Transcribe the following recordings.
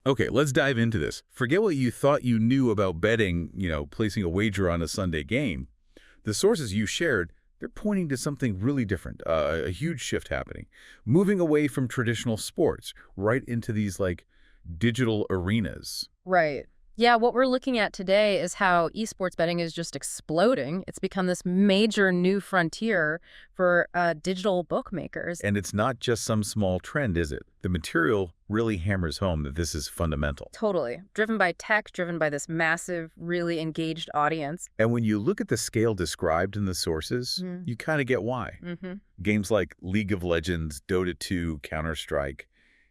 Okay, let's dive into this. Forget what you thought you knew about betting, placing a wager on a Sunday game. The sources you shared, they're pointing to something really different, a huge shift happening. Moving away from traditional sports, right into these, digital arenas. Right. Yeah, what we're looking at today is how esports betting is just exploding. It's become this major new frontier for digital bookmakers. And it's not just some small trend, is it? The material really hammers home that this is fundamental. Totally. Driven by tech, driven by this massive, really engaged audience. And when you look at the scale described in the sources, you kind of get why. Mm-hmm. Games like League of Legends, Dota 2, Counter-Strike,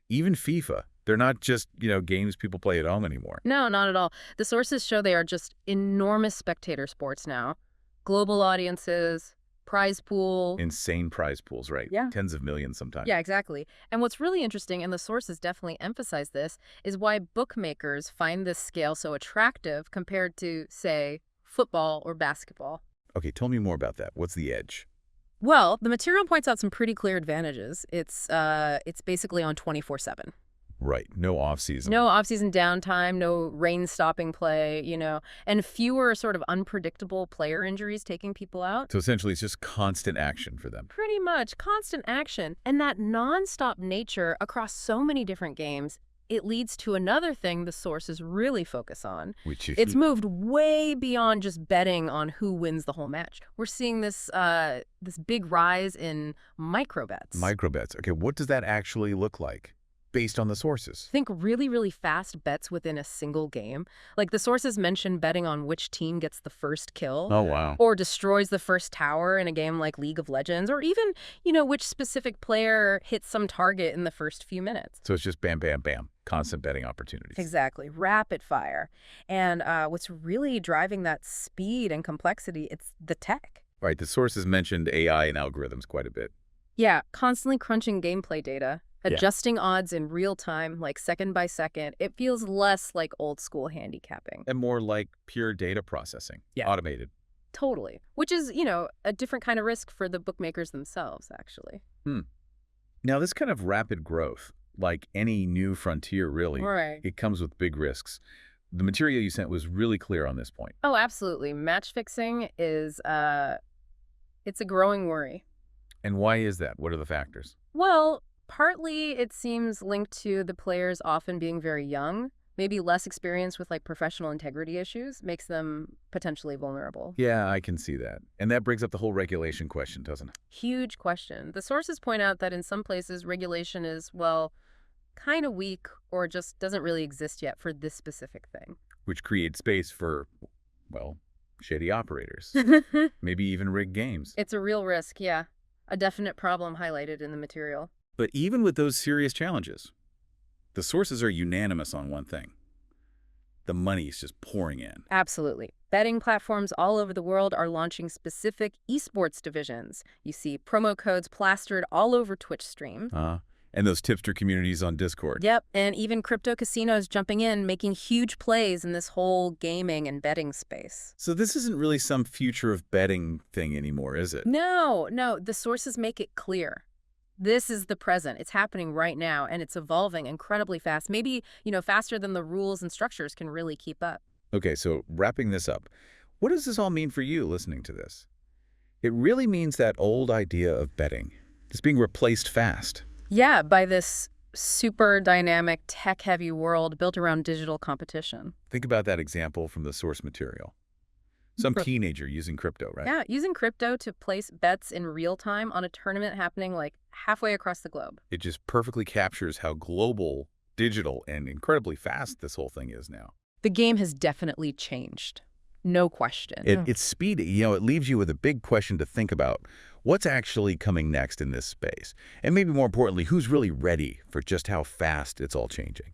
even FIFA. They're not just, games people play at home anymore. No, not at all. The sources show they are just enormous spectator sports now. Global audiences, prize pool. Insane prize pools, right? Yeah. Tens of millions sometimes. Yeah, exactly. And what's really interesting, and the sources definitely emphasize this, is why bookmakers find this scale so attractive compared to, say, football or basketball. Okay, tell me more about that. What's the edge? Well, the material points out some pretty clear advantages. It's basically on 24/7. Right. No off-season. No off-season downtime, no rain-stopping play, and fewer sort of unpredictable player injuries taking people out. So essentially, it's just constant action for them. Pretty much. Constant action. And that non-stop nature across so many different games, it leads to another thing the sources really focus on. Which is... It's moved way beyond just betting on who wins the whole match. We're seeing this big rise in micro-bets. Micro-bets. Okay, what does that actually look like? Based on the sources. Think really, really fast bets within a single game. Like the sources mention betting on which team gets the first kill. Oh, wow. Or destroys the first tower in a game like League of Legends. Or even, which specific player hits some target in the first few minutes. So it's just bam, bam, bam. Constant betting opportunities. Exactly. Rapid fire. And what's really driving that speed and complexity, it's the tech. Right. The sources mentioned AI and algorithms quite a bit. Yeah. Constantly crunching gameplay data. Adjusting odds in real time, like second by second. It feels less like old school handicapping. And more like pure data processing. Yeah. Automated. Totally. Which is, a different kind of risk for the bookmakers themselves, actually. Now, this kind of rapid growth, like any new frontier, really, Right. it comes with big risks. The material you sent was really clear on this point. Oh, absolutely. Match fixing is, it's a growing worry. And why is that? What are the factors? Well, partly it seems linked to the players often being very young, maybe less experienced with professional integrity issues, makes them potentially vulnerable. Yeah, I can see that. And that brings up the whole regulation question, doesn't it? Huge question. The sources point out that in some places regulation is, well, kind of weak or just doesn't really exist yet for this specific thing. Which creates space for, well, shady operators. Maybe even rigged games. It's a real risk, yeah. A definite problem highlighted in the material. But even with those serious challenges, the sources are unanimous on one thing. The money is just pouring in. Absolutely. Betting platforms all over the world are launching specific esports divisions. You see promo codes plastered all over Twitch stream. And those tipster communities on Discord. Yep, and even crypto casinos jumping in, making huge plays in this whole gaming and betting space. So this isn't really some future of betting thing anymore, is it? No, the sources make it clear. This is the present. It's happening right now, and it's evolving incredibly fast. Maybe, faster than the rules and structures can really keep up. Okay, so wrapping this up, what does this all mean for you listening to this? It really means that old idea of betting is being replaced fast. Yeah, by this super dynamic, tech-heavy world built around digital competition. Think about that example from the source material. Some teenager using crypto, right? Yeah, using crypto to place bets in real time on a tournament happening halfway across the globe. It just perfectly captures how global, digital, and incredibly fast this whole thing is now. The game has definitely changed. No question. It's speedy. It leaves you with a big question to think about. What's actually coming next in this space? And maybe more importantly, who's really ready for just how fast it's all changing?